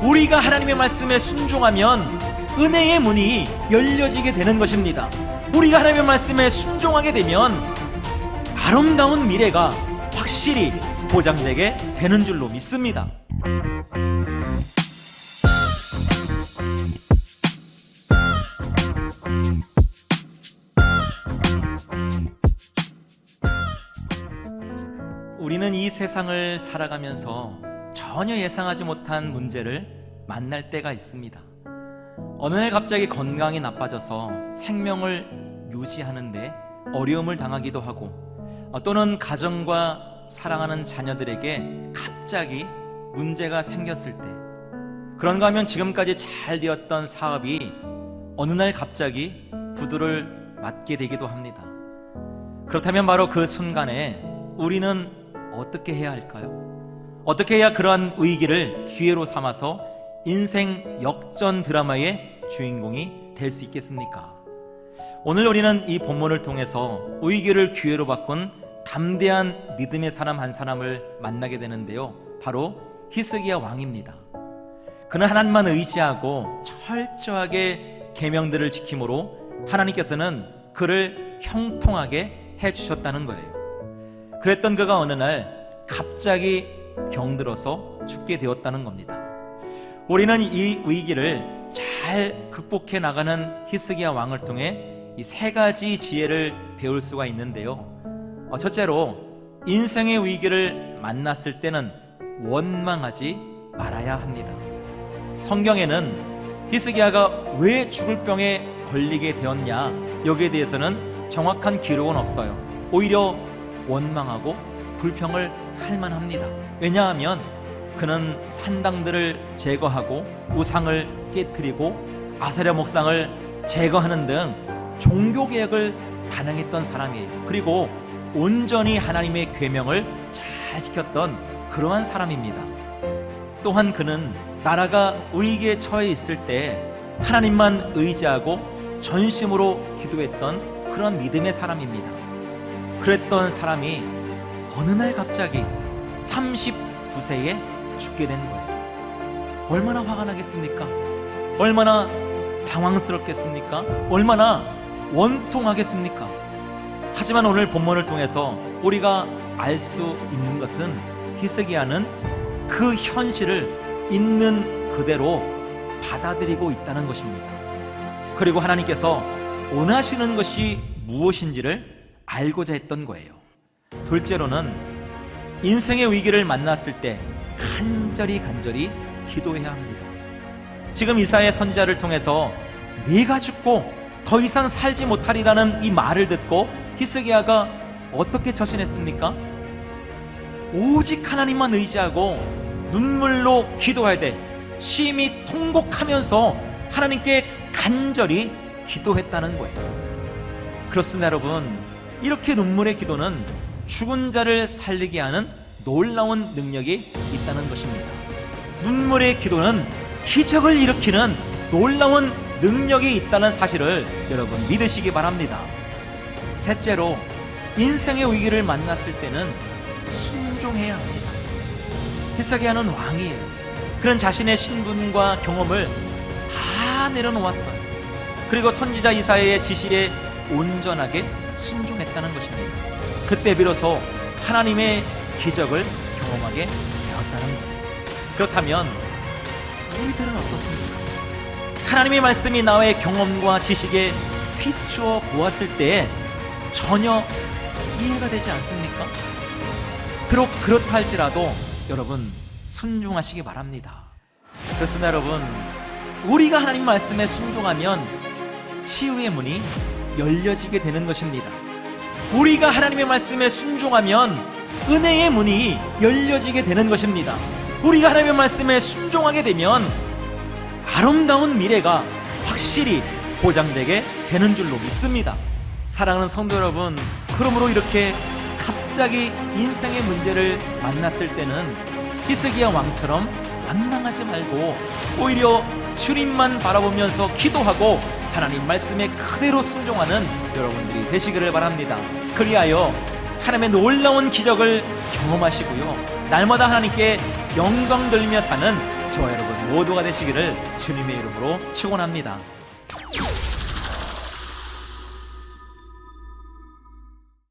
우리가 하나님의 말씀에 순종하면 은혜의 문이 열려지게 되는 것입니다. 우리가 하나님의 말씀에 순종하게 되면 아름다운 미래가 확실히 보장되게 되는 줄로 믿습니다. 우리는 이 세상을 살아가면서 전혀 예상하지 못한 문제를 만날 때가 있습니다. 어느 날 갑자기 건강이 나빠져서 생명을 유지하는데 어려움을 당하기도 하고, 또는 가정과 사랑하는 자녀들에게 갑자기 문제가 생겼을 때, 그런가 하면 지금까지 잘 되었던 사업이 어느 날 갑자기 부도를 맞게 되기도 합니다. 그렇다면 바로 그 순간에 우리는 어떻게 해야 할까요? 어떻게 해야 그러한 위기를 기회로 삼아서 인생 역전 드라마의 주인공이 될 수 있겠습니까? 오늘 우리는 이 본문을 통해서 위기를 기회로 바꾼 담대한 믿음의 사람 한 사람을 만나게 되는데요, 바로 히스기야 왕입니다. 그는 하나님만 의지하고 철저하게 계명들을 지킴으로 하나님께서는 그를 형통하게 해주셨다는 거예요. 그랬던 그가 어느 날 갑자기 병들어서 죽게 되었다는 겁니다. 우리는 이 위기를 잘 극복해 나가는 히스기야 왕을 통해 이 세 가지 지혜를 배울 수가 있는데요, 첫째로 인생의 위기를 만났을 때는 원망하지 말아야 합니다. 성경에는 히스기야가 왜 죽을 병에 걸리게 되었냐, 여기에 대해서는 정확한 기록은 없어요. 오히려 원망하고 불평을 할 만합니다. 왜냐하면 그는 산당들을 제거하고 우상을 깨뜨리고 아세라 목상을 제거하는 등 종교개혁을 단행했던 사람이에요. 그리고 온전히 하나님의 계명을 잘 지켰던 그러한 사람입니다. 또한 그는 나라가 위기에 처해 있을 때 하나님만 의지하고 전심으로 기도했던 그런 믿음의 사람입니다. 그랬던 사람이 어느 날 갑자기 39세에 죽게 된 거예요. 얼마나 화가 나겠습니까? 얼마나 당황스럽겠습니까? 얼마나 원통하겠습니까? 하지만 오늘 본문을 통해서 우리가 알 수 있는 것은 히스기야는 그 현실을 있는 그대로 받아들이고 있다는 것입니다. 그리고 하나님께서 원하시는 것이 무엇인지를 알고자 했던 거예요. 둘째로는 인생의 위기를 만났을 때 간절히 기도해야 합니다. 지금 이사야 선지자를 통해서 네가 죽고 더 이상 살지 못하리라는 이 말을 듣고 히스기야가 어떻게 처신했습니까? 오직 하나님만 의지하고 눈물로 기도해야 돼. 심히 통곡하면서 하나님께 간절히 기도했다는 거예요. 그렇습니다, 여러분. 이렇게 눈물의 기도는 죽은 자를 살리게 하는 놀라운 능력이 있다는 것입니다. 눈물의 기도는 기적을 일으키는 놀라운 능력이 있다는 사실을 여러분 믿으시기 바랍니다. 셋째로 인생의 위기를 만났을 때는 순종해야 합니다. 히스기야는 왕이에요. 그는 자신의 신분과 경험을 다 내려놓았어요. 그리고 선지자 이사야의 지시에 온전하게 순종했다는 것입니다. 그때 비로소 하나님의 기적을 경험하게 되었다는 거예요. 그렇다면 우리들은 어떻습니까? 하나님의 말씀이 나의 경험과 지식에 비추어 보았을 때 전혀 이해가 되지 않습니까? 비록 그렇다 할지라도 여러분 순종하시기 바랍니다. 그렇습니다, 여러분. 우리가 하나님 말씀에 순종하면 치유의 문이 열려지게 되는 것입니다. 우리가 하나님의 말씀에 순종하면 은혜의 문이 열려지게 되는 것입니다. 우리가 하나님의 말씀에 순종하게 되면 아름다운 미래가 확실히 보장되게 되는 줄로 믿습니다. 사랑하는 성도 여러분, 그러므로 이렇게 갑자기 인생의 문제를 만났을 때는 히스기야 왕처럼 원망하지 말고 오히려 주님만 바라보면서 기도하고 하나님 말씀에 그대로 순종하는 여러분들이 되시기를 바랍니다. 그리하여 하나님의 놀라운 기적을 경험하시고요, 날마다 하나님께 영광 돌리며 사는 저와 여러분 모두가 되시기를 주님의 이름으로 축원합니다.